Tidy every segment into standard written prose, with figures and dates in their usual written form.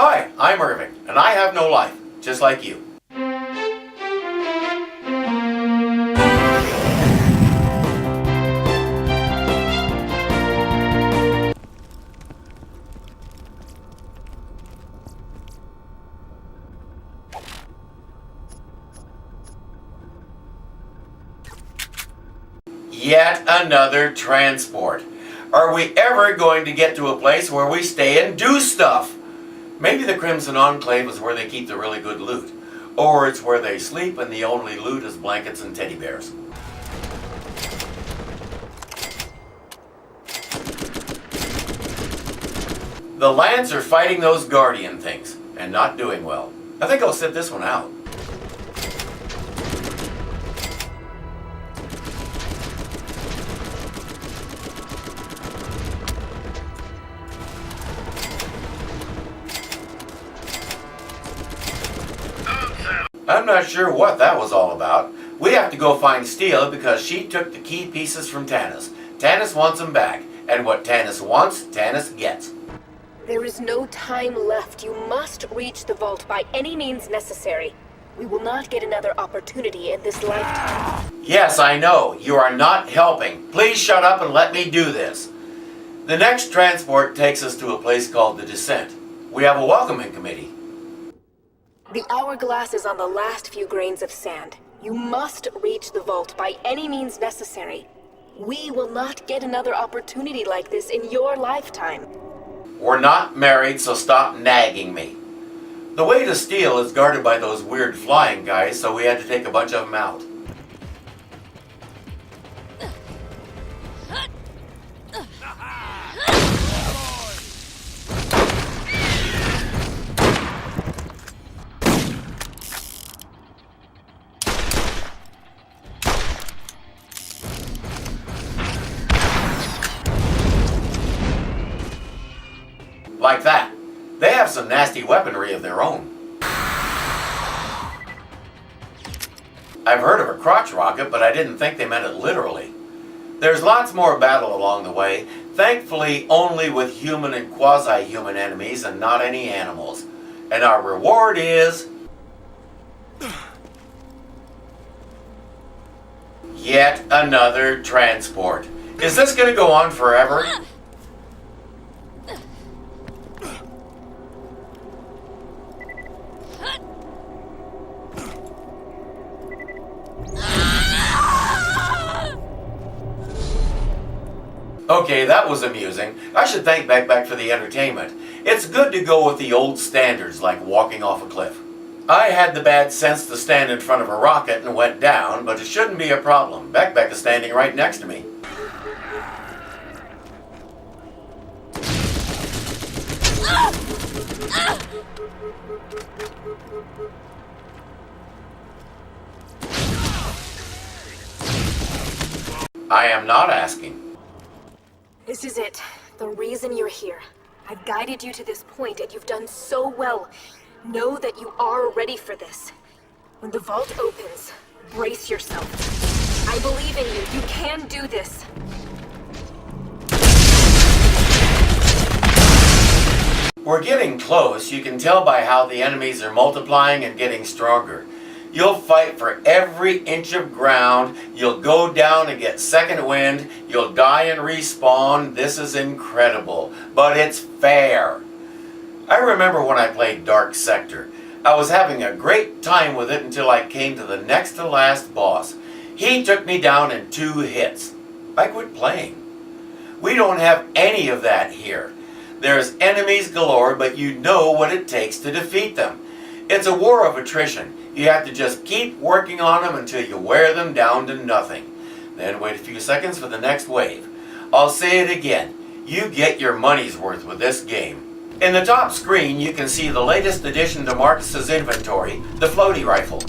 Hi, I'm Irving, and I have no life, just like you. Yet another transport. Are we ever going to get to a place where we stay and do stuff? Maybe the Crimson Enclave is where they keep the really good loot. Or it's where they sleep and the only loot is blankets and teddy bears. The Lance are fighting those Guardian things, and not doing well. I think I'll sit this one out. I'm not sure what that was all about. We have to go find Steel because she took the key pieces from Tanis. Tanis wants them back, and what Tanis wants, Tanis gets. There is no time left. You must reach the vault by any means necessary. We will not get another opportunity in this lifetime. Yes, I know. You are not helping. Please shut up and let me do this. The next transport takes us to a place called the Descent. We have a welcoming committee. The hourglass is on the last few grains of sand. You must reach the vault by any means necessary. We will not get another opportunity like this in your lifetime. We're not married, so stop nagging me. The way to Steel is guarded by those weird flying guys, so we had to take a bunch of them out. Like that. They have some nasty weaponry of their own. I've heard of a crotch rocket, but I didn't think they meant it literally. There's lots more battle along the way, thankfully only with human and quasi-human enemies and not any animals. And our reward is... yet another transport. Is this going to go on forever? Okay, that was amusing. I should thank Becbec for the entertainment. It's good to go with the old standards like walking off a cliff. I had the bad sense to stand in front of a rocket and went down, but it shouldn't be a problem. Becbec is standing right next to me. I am not asking. This is it. The reason you're here. I've guided you to this point, and you've done so well. Know that you are ready for this. When the vault opens, brace yourself. I believe in you. You can do this. We're getting close. You can tell by how the enemies are multiplying and getting stronger. You'll fight for every inch of ground. You'll go down and get second wind. You'll die and respawn. This is incredible. But it's fair. I remember when I played Dark Sector. I was having a great time with it until I came to the next to last boss. He took me down in 2 hits. I quit playing. We don't have any of that here. There's enemies galore, but you know what it takes to defeat them. It's a war of attrition. You have to just keep working on them until you wear them down to nothing. Then wait a few seconds for the next wave. I'll say it again. You get your money's worth with this game. In the top screen, you can see the latest addition to Marcus's inventory, the floaty rifle.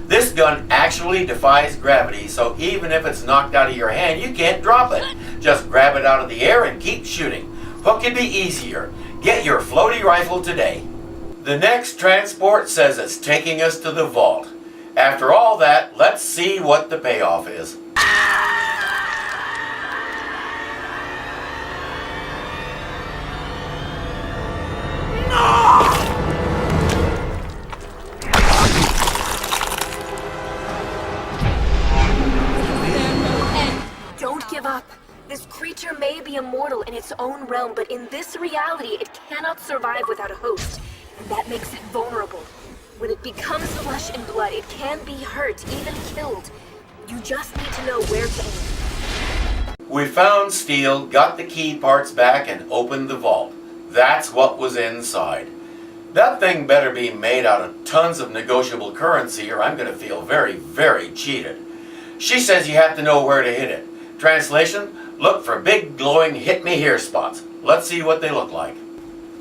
This gun actually defies gravity, so even if it's knocked out of your hand, you can't drop it. Just grab it out of the air and keep shooting. What could be easier? Get your floaty rifle today. The next transport says it's taking us to the vault. After all that, let's see what the payoff is. No! own realm, but in this reality, it cannot survive without a host. And that makes it vulnerable. When it becomes flesh and blood, it can be hurt, even killed. You just need to know where to aim. We found steel, got the key parts back, and opened the vault. That's what was inside. That thing better be made out of tons of negotiable currency, or I'm going to feel very, very cheated. She says you have to know where to hit it. Translation, look for big glowing hit me here spots. Let's see what they look like.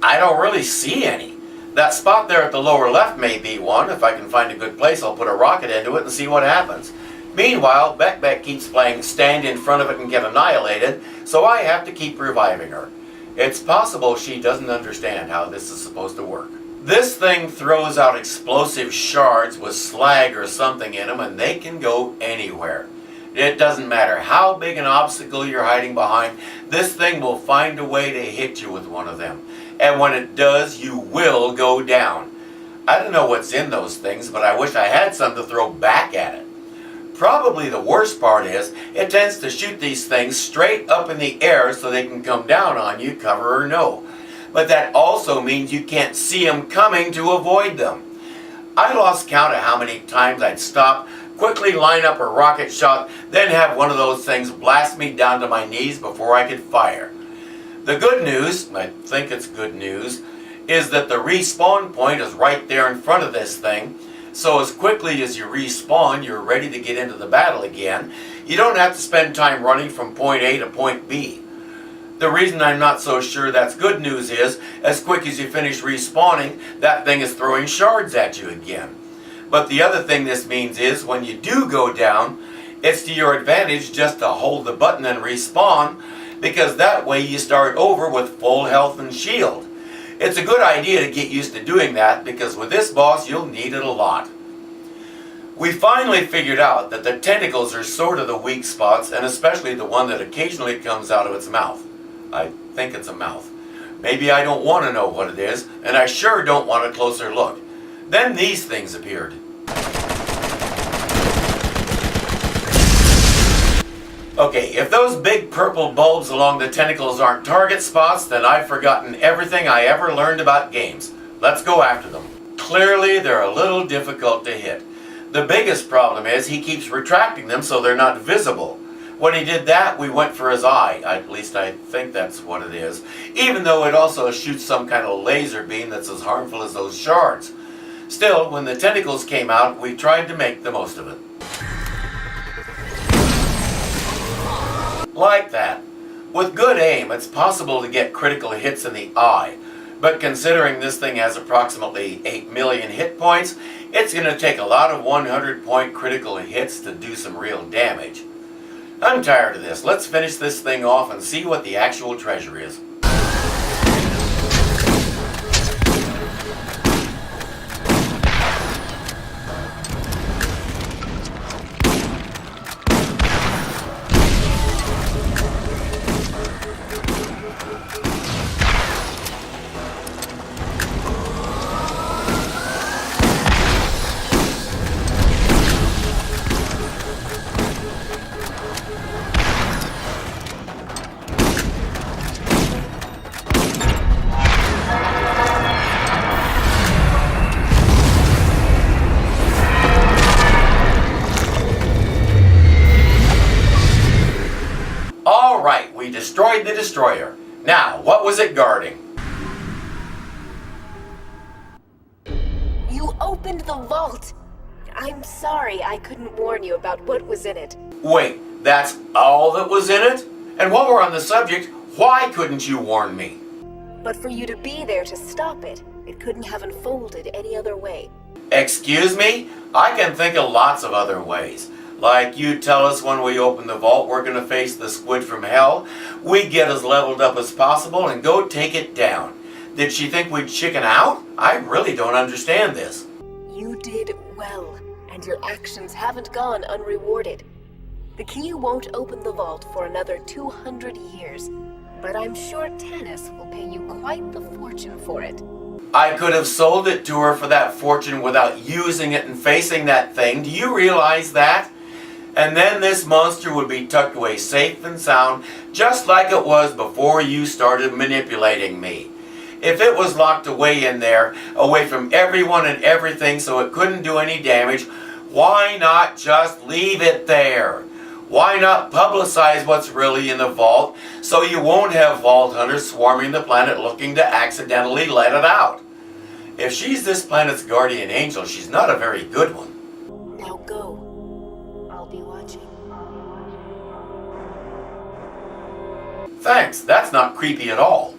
I don't really see any. That spot there at the lower left may be one. If I can find a good place, I'll put a rocket into it and see what happens. Meanwhile, Becbec keeps playing stand in front of it and get annihilated, so I have to keep reviving her. It's possible she doesn't understand how this is supposed to work. This thing throws out explosive shards with slag or something in them, and they can go anywhere. It doesn't matter how big an obstacle you're hiding behind, this thing will find a way to hit you with one of them. And when it does, you will go down. I don't know what's in those things, but I wish I had some to throw back at it. Probably the worst part is, it tends to shoot these things straight up in the air so they can come down on you, cover or no. But that also means you can't see them coming to avoid them. I lost count of how many times I'd stop, quickly line up a rocket shot, then have one of those things blast me down to my knees before I could fire. The good news, I think it's good news, is that the respawn point is right there in front of this thing, so as quickly as you respawn, you're ready to get into the battle again. You don't have to spend time running from point A to point B. The reason I'm not so sure that's good news is, as quick as you finish respawning, that thing is throwing shards at you again. But the other thing this means is, when you do go down, it's to your advantage just to hold the button and respawn, because that way you start over with full health and shield. It's a good idea to get used to doing that, because with this boss you'll need it a lot. We finally figured out that the tentacles are sort of the weak spots, and especially the one that occasionally comes out of its mouth. I think it's a mouth. Maybe I don't want to know what it is, and I sure don't want a closer look. Then these things appeared. Okay, if those big purple bulbs along the tentacles aren't target spots, then I've forgotten everything I ever learned about games. Let's go after them. Clearly, they're a little difficult to hit. The biggest problem is he keeps retracting them so they're not visible. When he did that, we went for his eye. At least I think that's what it is. Even though it also shoots some kind of laser beam that's as harmful as those shards. Still, when the tentacles came out, we tried to make the most of it. Like that. With good aim, it's possible to get critical hits in the eye. But considering this thing has approximately 8 million hit points, it's going to take a lot of 100-point critical hits to do some real damage. I'm tired of this. Let's finish this thing off and see what the actual treasure is. Alright, we destroyed the destroyer. Now, what was it guarding? You opened the vault! I'm sorry I couldn't warn you about what was in it. Wait, that's all that was in it? And while we're on the subject, why couldn't you warn me? But for you to be there to stop it, it couldn't have unfolded any other way. Excuse me? I can think of lots of other ways. Like you tell us when we open the vault we're going to face the squid from hell, we get as leveled up as possible and go take it down. Did she think we'd chicken out? I really don't understand this. You did well, and your actions haven't gone unrewarded. The key won't open the vault for another 200 years, but I'm sure Tanis will pay you quite the fortune for it. I could have sold it to her for that fortune without using it and facing that thing. Do you realize that? And then this monster would be tucked away safe and sound, just like it was before you started manipulating me. If it was locked away in there, away from everyone and everything so it couldn't do any damage, why not just leave it there? Why not publicize what's really in the vault so you won't have vault hunters swarming the planet looking to accidentally let it out? If she's this planet's guardian angel, she's not a very good one. Now go. I'll be watching. Thanks, that's not creepy at all.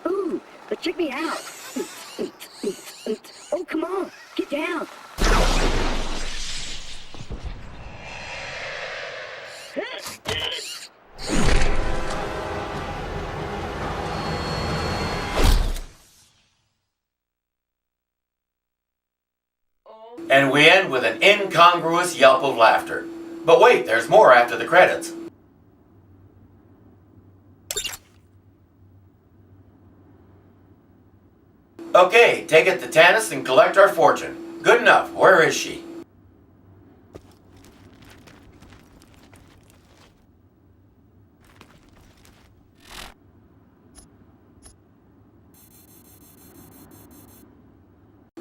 Ooh, but check me out. Oh, come on, get down. And we end with an incongruous yelp of laughter. But wait, there's more after the credits. Okay, take it to Tanis and collect our fortune. Good enough. Where is she?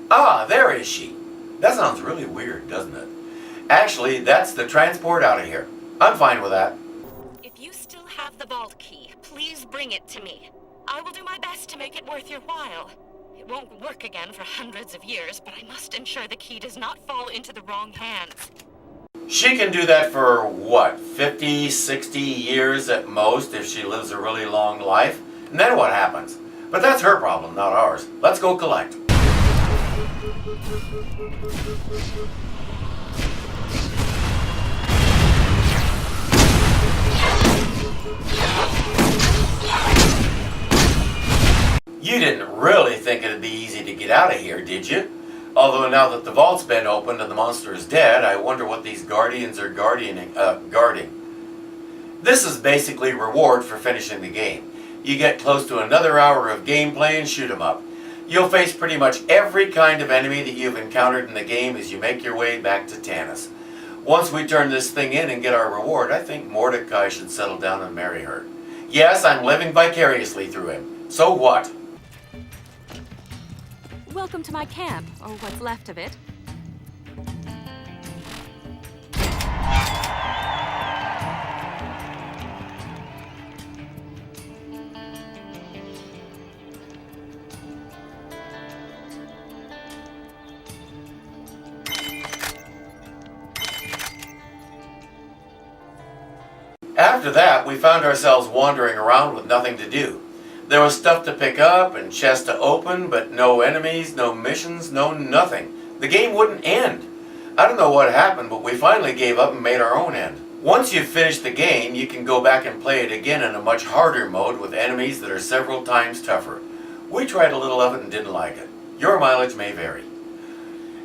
Ah, there is she. That sounds really weird, doesn't it? Actually, that's the transport out of here. I'm fine with that. If you still have the vault key, please bring it to me. I will do my best to make it worth your while. It won't work again for hundreds of years, but I must ensure the key does not fall into the wrong hands. She can do that for, what, 50, 60 years at most if she lives a really long life? And then what happens? But that's her problem, not ours. Let's go collect. You didn't really think it'd be easy to get out of here, did you? Although now that the vault's been opened and the monster is dead, I wonder what these guardians are guarding. This is basically reward for finishing the game. You get close to another hour of gameplay and shoot 'em up. You'll face pretty much every kind of enemy that you've encountered in the game as you make your way back to Tanis. Once we turn this thing in and get our reward, I think Mordecai should settle down and marry her. Yes, I'm living vicariously through him. So what? Welcome to my camp, or what's left of it. After that, we found ourselves wandering around with nothing to do. There was stuff to pick up and chests to open, but no enemies, no missions, no nothing. The game wouldn't end. I don't know what happened, but we finally gave up and made our own end. Once you've finished the game, you can go back and play it again in a much harder mode with enemies that are several times tougher. We tried a little of it and didn't like it. Your mileage may vary.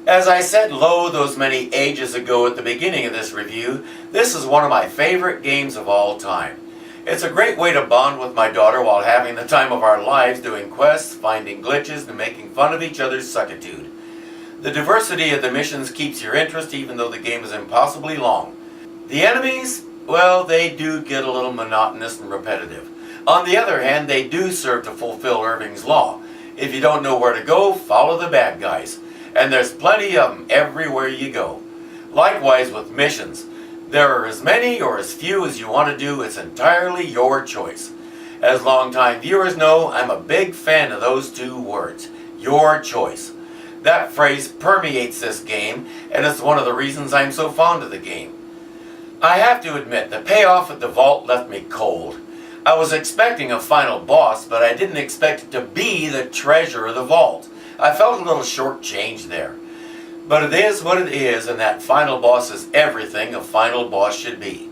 As I said those many ages ago at the beginning of this review, this is one of my favorite games of all time. It's a great way to bond with my daughter while having the time of our lives doing quests, finding glitches, and making fun of each other's suckitude. The diversity of the missions keeps your interest even though the game is impossibly long. The enemies, well, they do get a little monotonous and repetitive. On the other hand, they do serve to fulfill Irving's law. If you don't know where to go, follow the bad guys. And there's plenty of them everywhere you go. Likewise with missions. There are as many or as few as you want to do. It's entirely your choice. As longtime viewers know, I'm a big fan of those two words. Your choice. That phrase permeates this game, and it's one of the reasons I'm so fond of the game. I have to admit, the payoff at the vault left me cold. I was expecting a final boss, but I didn't expect it to be the treasure of the vault. I felt a little shortchanged there. But it is what it is, and that final boss is everything a final boss should be.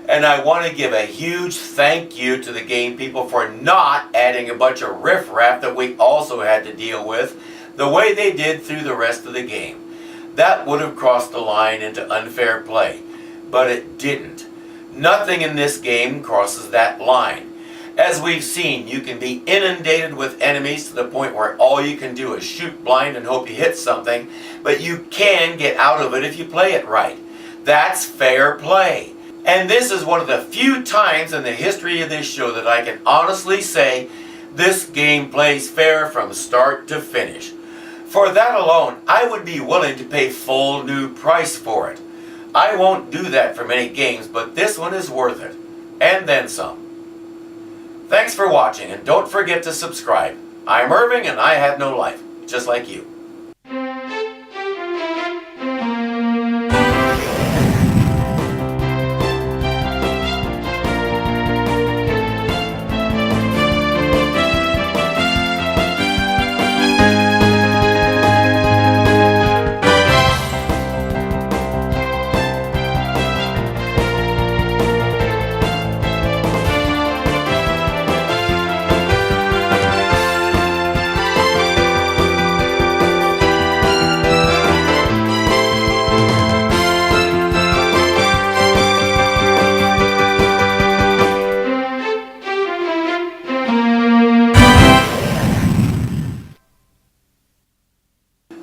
And I want to give a huge thank you to the game people for not adding a bunch of riffraff that we also had to deal with the way they did through the rest of the game. That would have crossed the line into unfair play, but it didn't. Nothing in this game crosses that line. As we've seen, you can be inundated with enemies to the point where all you can do is shoot blind and hope you hit something, but you can get out of it if you play it right. That's fair play. And this is one of the few times in the history of this show that I can honestly say this game plays fair from start to finish. For that alone, I would be willing to pay full new price for it. I won't do that for many games, but this one is worth it. And then some. Thanks for watching, and don't forget to subscribe. I'm Irving, and I have no life, just like you.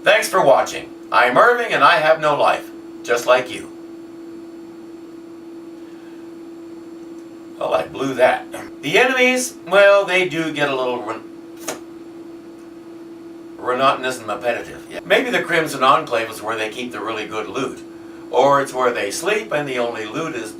Thanks for watching. I'm Irving, and I have no life, just like you. Well, I blew that. The enemies, well, they do get a little monotonous and repetitive. Yeah. Maybe the Crimson Enclave is where they keep the really good loot. Or it's where they sleep and the only loot is